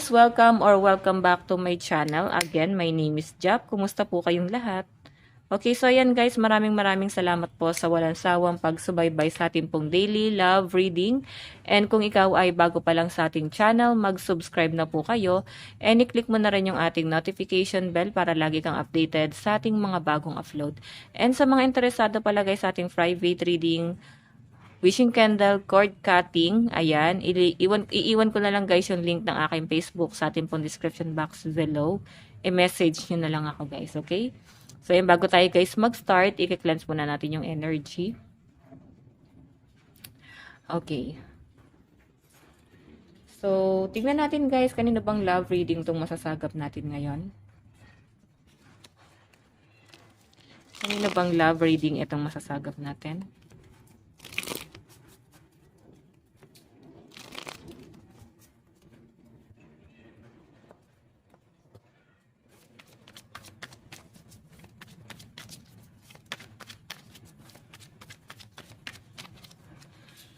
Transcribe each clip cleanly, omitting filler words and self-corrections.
guys! Welcome or welcome back to my channel. Again, my name is Jap. Kumusta po kayong lahat? Okay, so ayan guys, maraming salamat po sa walang sawang pagsubaybay sa ating pong daily love reading. And kung ikaw ay bago pa lang sa ating channel, mag-subscribe na po kayo. And i-click mo na rin yung ating notification bell para lagi kang updated sa ating mga bagong upload. And sa mga interesado pala guys sa ating private reading, wishing candle, cord cutting, ayan, iiwan ko na lang guys yung link ng aking Facebook sa ating pong description box below. I-message nyo na lang ako guys, okay? So, ayan, bago tayo guys mag-start, i-cleanse muna natin yung energy. Okay. So, tignan natin guys, kanino bang love reading itong masasagap natin ngayon? Kanino bang love reading itong masasagap natin?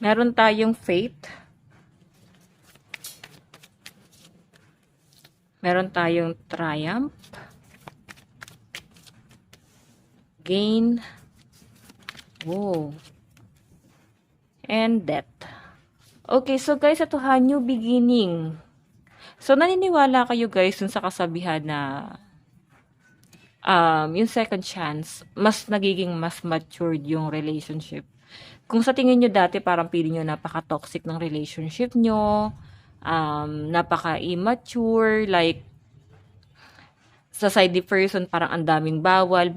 Meron tayong faith. Meron tayong triumph. Gain. Whoa. And death. Okay, so guys, ito ha, new beginning. So, naniniwala kayo guys dun sa kasabihan na yung second chance, mas nagiging mas matured yung relationship. Kung sa tingin nyo dati, parang feeling nyo napaka-toxic ng relationship nyo, napaka-immature, like, sa side person, parang ang daming bawal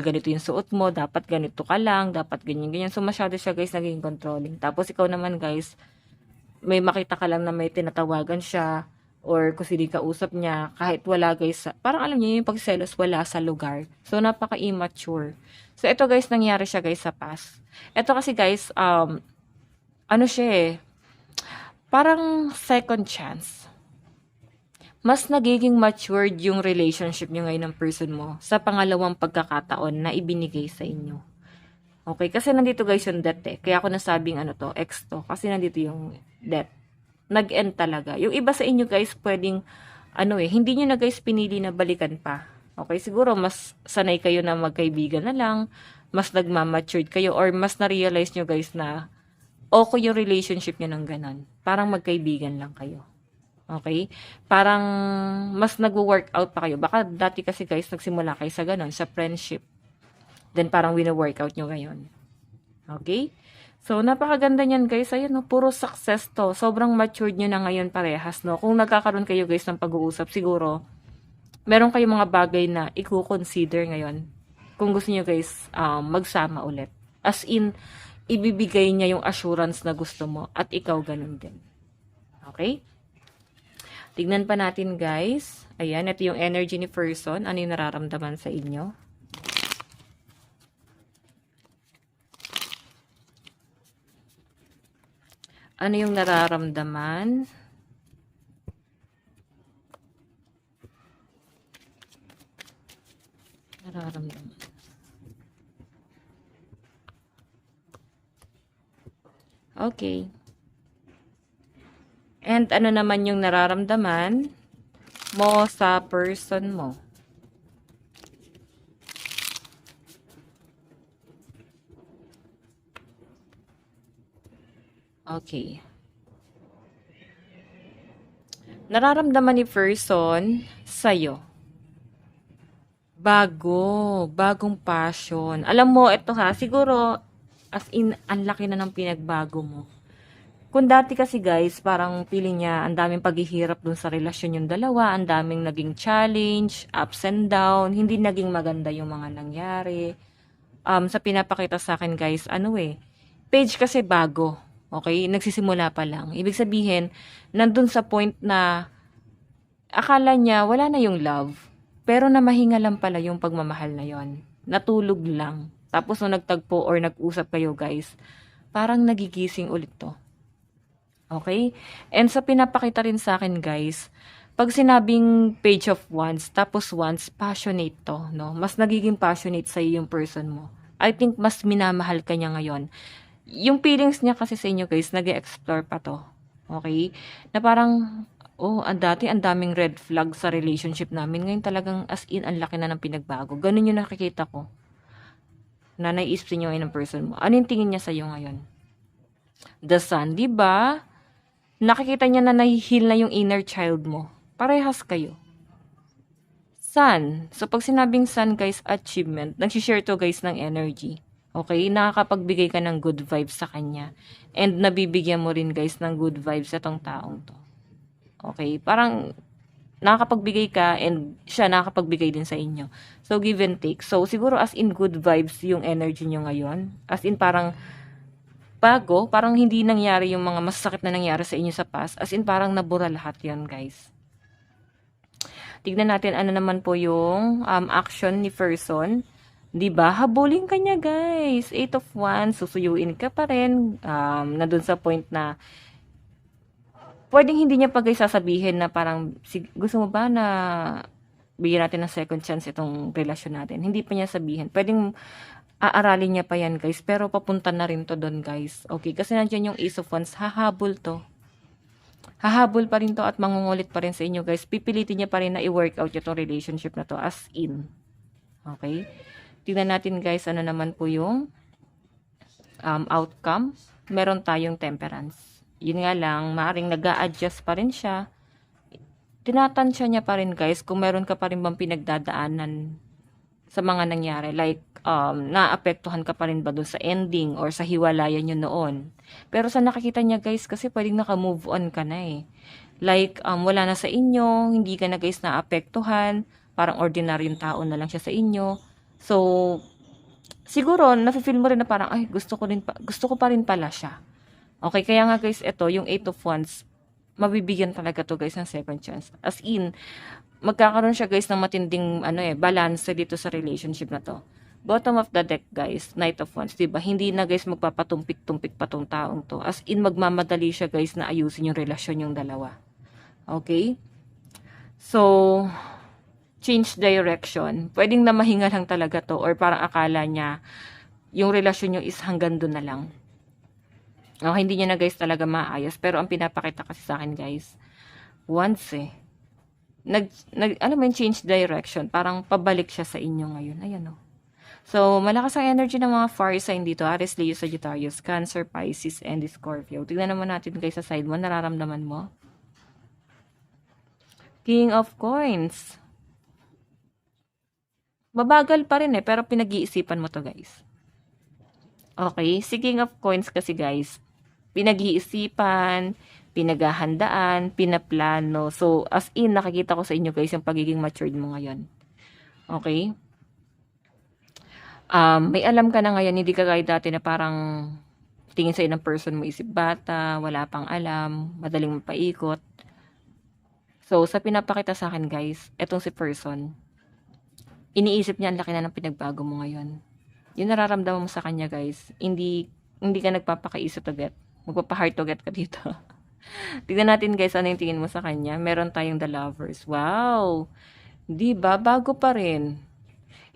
ganito yung suot mo, dapat ganito ka lang, dapat ganyan. So, masyado siya guys, naging controlling. Tapos, ikaw naman guys, may makita ka lang na may tinatawagan siya, or kung sino kausap niya, kahit wala guys, parang alam niyo yung pagselos wala sa lugar. So, napaka-immature. So, ito guys, nangyari siya guys sa past. Ito kasi guys, ano siya eh, parang second chance. Mas nagiging matured yung relationship nyo ngayon ng person mo sa pangalawang pagkakataon na ibinigay sa inyo. Okay, kasi nandito guys yung death eh. Kaya ako nasabing ano to, ex to. Kasi nandito yung death. Nag-end talaga. Yung iba sa inyo guys, pwedeng, ano eh, hindi nyo na guys pinili na balikan pa. Okay, siguro mas sanay kayo na magkaibigan na lang, mas nagmamatured kayo, or mas na-realize nyo guys na okay yung relationship nyo ng ganon. Parang magkaibigan lang kayo. Okay? Parang mas nagwo-workout pa kayo. Baka dati kasi guys, nagsimula kayo sa ganon, sa friendship. Then parang wino-workout nyo ngayon. Okay? So, napakaganda niyan guys. Ayan, no, puro success to. Sobrang matured nyo na ngayon parehas, no? Kung nagkakaroon kayo guys ng pag-uusap, siguro, meron kayong mga bagay na i-consider ngayon kung gusto niyo guys magsama ulit. As in, ibibigay niya yung assurance na gusto mo at ikaw ganun din. Okay? Tignan pa natin guys. Ayan, ito yung energy ni person. Ano yung nararamdaman sa inyo? Ano yung nararamdaman? Okay. And ano naman yung nararamdaman mo sa person mo? Okay. Nararamdaman ni person sa'yo. Bagong passion. Alam mo, ito ha, siguro, as in, ang laki na ng pinagbago mo. Kung dati kasi guys, parang feeling niya, ang daming paghihirap dun sa relasyon yung dalawa, ang daming naging challenge, ups and down, hindi naging maganda yung mga nangyari. Sa pinapakita sa akin guys, ano eh, page kasi bago. Okay? Nagsisimula pa lang. Ibig sabihin, nandun sa point na akala niya wala na yung love. Pero namahinga lang pala yung pagmamahal na yon. Natulog lang. Tapos nung nagtagpo or nag-usap kayo guys, parang nagigising ulit to. Okay? And sa pinapakita rin sa akin guys, pag sinabing page of wands, tapos wands, passionate to. No? Mas nagiging passionate sa yung person mo. I think mas minamahal ka niya ngayon. Yung feelings niya kasi sa inyo guys, nag-e-explore pa to. Okay? Na parang Oh, dati ang daming red flag sa relationship namin. Ngayon talagang as in, ang laki na ng pinagbago. Ganun yung nakikita ko na naiisip niyo ngayon ng person mo. Ano yung tingin niya sa'yo ngayon? The Sun, di ba? Nakikita niya na nahihil na yung inner child mo. Parehas kayo. Sun. So, pag sinabing sun, guys, achievement, nagsishare to, guys, ng energy. Okay? Nakakapagbigay ka ng good vibes sa kanya. And nabibigyan mo rin, guys, ng good vibes sa tong taong to. Okay? Parang nakakapagbigay ka and siya nakakapagbigay din sa inyo. So, give and take. So, siguro as in good vibes yung energy nyo ngayon. As in parang bago, parang hindi nangyari yung mga masakit na nangyari sa inyo sa past. As in parang nabura lahat yon, guys. Tignan natin ano naman po yung action ni person. 'Di ba? Habulin ka niya, guys. 8 of Wands, susuyuin ka pa rin. Na dun sa point na pwedeng hindi niya pa guys sasabihin na parang gusto mo ba na bigyan natin ng second chance itong relasyon natin. Hindi pa niya sabihin. Pwedeng aaralin niya pa yan, guys. Pero papunta na rin to doon, guys. Okay, kasi nandiyan yung Ace of Wands. Hahabol to. Hahabol pa rin to at mangungulit pa rin sa inyo, guys. Pipilitin niya pa rin na i-work out itong relationship na to as in. Okay? Tingnan natin, guys, ano naman po yung outcome. Meron tayong Temperance. Yun nga lang, maaring nag-a-adjust pa rin siya. Tinatansya niya pa rin, guys, kung meron ka pa rin bang pinagdadaanan sa mga nangyari. Like, naapektuhan ka pa rin ba dun sa ending or sa hiwalayan nyo noon. Pero sa nakikita niya, guys, kasi pwedeng naka-move on ka na eh. Like, wala na sa inyo, hindi ka na, guys, naapektuhan, parang ordinaryong tao na lang siya sa inyo. So, siguro, nafe-feel mo rin na parang, ay, gusto ko pa rin pala siya. Okay, kaya nga, guys, ito, yung 8 of Wands, mabibigyan talaga to, guys, ng second chance. As in, magkakaroon siya, guys, ng matinding balance dito sa relationship na to. Bottom of the deck, guys, Knight of Wands, diba? Hindi na, guys, magpapatumpik-tumpik pa tong taong to. As in, magmamadali siya, guys, na ayusin yung relasyon yung dalawa. Okay? So, change direction. Pwedeng na mahinga lang talaga to or parang akala niya yung relasyon nyo is hanggang doon na lang. Okay, hindi niya na, guys, talaga maayos. Pero ang pinapakita kasi sa akin, guys, once alam mo yung change direction, parang pabalik siya sa inyo ngayon. Ayan o. So, malakas ang energy ng mga fire sign dito. Aries, Leo, Sagittarius, Cancer, Pisces, and Scorpio. Tignan naman natin guys sa side mo. Nararamdaman mo? King of Coins. Mabagal pa rin pero pinag-iisipan mo to, guys. Okay? Si King of Coins kasi, guys, pinag-iisipan, pinaghahandaan, pinaplano. So, as in, nakikita ko sa inyo, guys, yung pagiging matured mo ngayon. Okay? May alam ka na ngayon, hindi ka gaya dati na parang tingin sa'yo ng person mo isip bata, wala pang alam, madaling mapaikot. So, sa pinapakita sa akin, guys, etong si person, iniisip niya ang laki na ng pinagbago mo ngayon. Yung nararamdaman mo sa kanya, guys, hindi ka nagpapakaisip to get. Magpapa-heart to get ka dito. Tignan natin, guys, ano yung tingin mo sa kanya. Meron tayong The Lovers. Wow! Diba? Bago pa rin.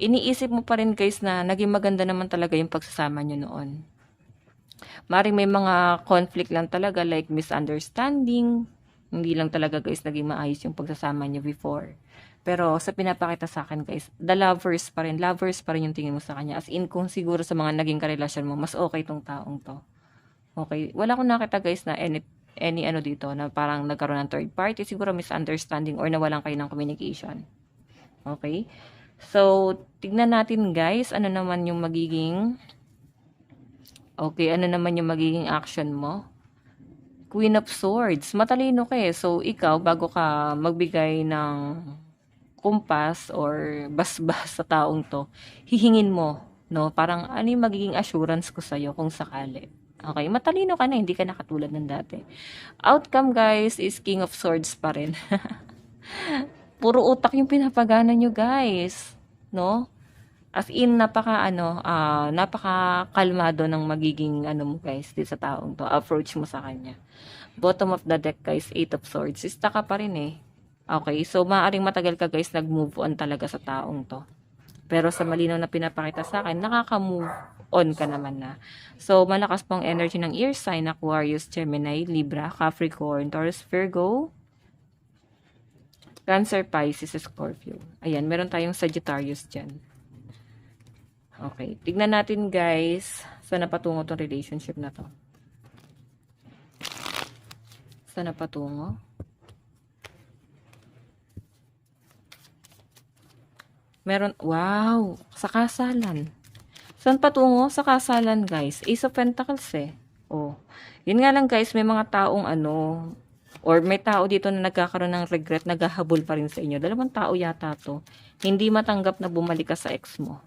Iniisip mo pa rin, guys, na naging maganda naman talaga yung pagsasama nyo noon. Maring may mga conflict lang talaga, like misunderstanding. Hindi lang talaga, guys, naging maayos yung pagsasama nyo before. Pero sa pinapakita sa akin, guys, the lovers pa rin. Lovers pa rin yung tingin mo sa kanya. As in, kung siguro sa mga naging karelasyon mo, mas okay tong taong to. Okay? Wala akong nakita, guys, na any ano dito, na parang nagkaroon ng third party, siguro misunderstanding or nawalan kayo ng communication. Okay? So, tignan natin, guys, ano naman yung magiging action mo. Queen of Swords. Matalino ka eh. So, ikaw, bago ka magbigay ng kumpas or basbas sa taong to, hihingin mo, no? Parang, ano yung magiging assurance ko sa'yo kung sakali. Okay, matalino ka na, hindi ka nakatulad ng dati. Outcome, guys, is King of Swords pa rin. Puro utak yung pinapagana nyo, guys. No? As in, napaka-kalmado ng magiging, mo, guys, di sa taong to. Approach mo sa kanya. Bottom of the deck, guys, 8 of Swords. Sista ka pa rin eh. Okay, so maaaring matagal ka, guys, nag-move on talaga sa taong to. Pero sa malinaw na pinapakita sa akin, nakaka-move on ka naman na. So, malakas pong energy ng ear sign, Aquarius, Gemini, Libra, Capricorn, Taurus, Virgo, Cancer, Pisces, Scorpio. Ayan, meron tayong Sagittarius dyan. Okay, tignan natin guys, saan napatungo tong relationship na to. Saan napatungo? Meron, wow, sa kasalan. Saan patungo? Sa kasalan, guys. Ace of Pentacles eh. Oh. Yun nga lang guys, may mga taong or may tao dito na nagkakaroon ng regret, naghahabol pa rin sa inyo. Dalawang tao yata to. Hindi matanggap na bumalik ka sa ex mo.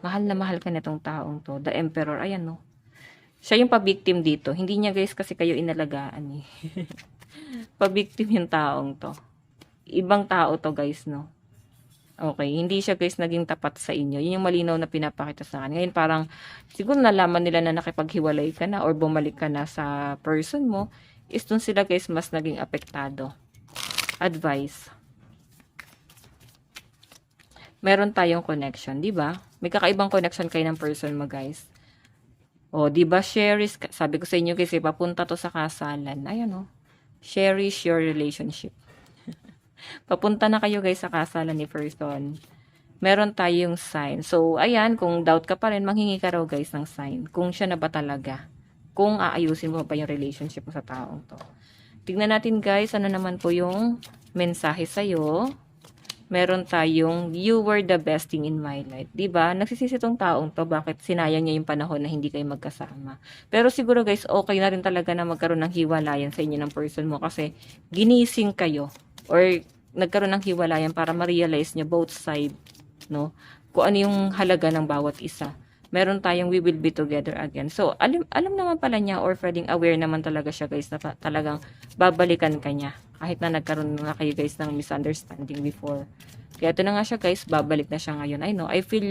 Mahal na mahal ka nitong taong to. The Emperor, ayan no. Siya yung pa-victim dito. Hindi niya guys kasi kayo inalagaan eh. Pa-victim yung taong to. Ibang tao to guys no. Okay, hindi siya guys naging tapat sa inyo. Yun yung malinaw na pinapakita sa akin. Ngayon parang siguro nalaman nila na nakipaghiwalay ka na or bumalik ka na sa person mo, is dun sila guys mas naging apektado. Advice. Meron tayong connection, di ba? May kakaibang connection kayo ng person mo guys. O, di ba cherish, sabi ko sa inyo kasi papunta to sa kasalan. Ayan o. Cherish your relationship. Papunta na kayo guys sa kasalan ni person. Meron tayong sign. So, ayan, kung doubt ka pa rin, manghingi ka raw guys ng sign. Kung siya na ba talaga. Kung aayusin mo pa yung relationship mo sa taong to. Tignan natin guys, ano naman po yung mensahe sa'yo. Meron tayong, you were the best thing in my life. Diba? Nagsisisi tong taong to, bakit sinayang niya yung panahon na hindi kayo magkasama. Pero siguro guys, okay na rin talaga na magkaroon ng hiwalayan sa inyo ng person mo kasi ginising kayo. Or nagkaroon ng hiwalayan para ma-realize nyo both side, no? Kung ano yung halaga ng bawat isa. Meron tayong we will be together again. So, alam naman pala niya or pwedeng aware naman talaga siya guys na talagang babalikan ka niya. Kahit na nagkaroon na kayo guys ng misunderstanding before. Kaya ito na nga siya guys, babalik na siya ngayon. I know, I feel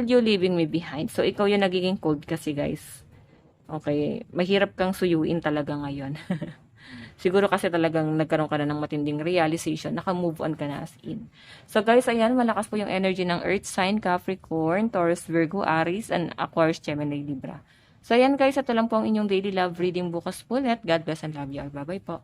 you leaving me behind. So, ikaw yung nagiging cold kasi guys. Okay, mahirap kang suyuin talaga ngayon. Siguro kasi talagang nagkaroon ka na ng matinding realization, naka-move on ka na as in. So guys, ayan, malakas po yung energy ng Earth sign, Capricorn, Taurus, Virgo, Aries, and Aquarius, Gemini, Libra. So ayan guys, ito lang po ang inyong daily love reading bukas po ulit. God bless and love you all. Bye-bye po.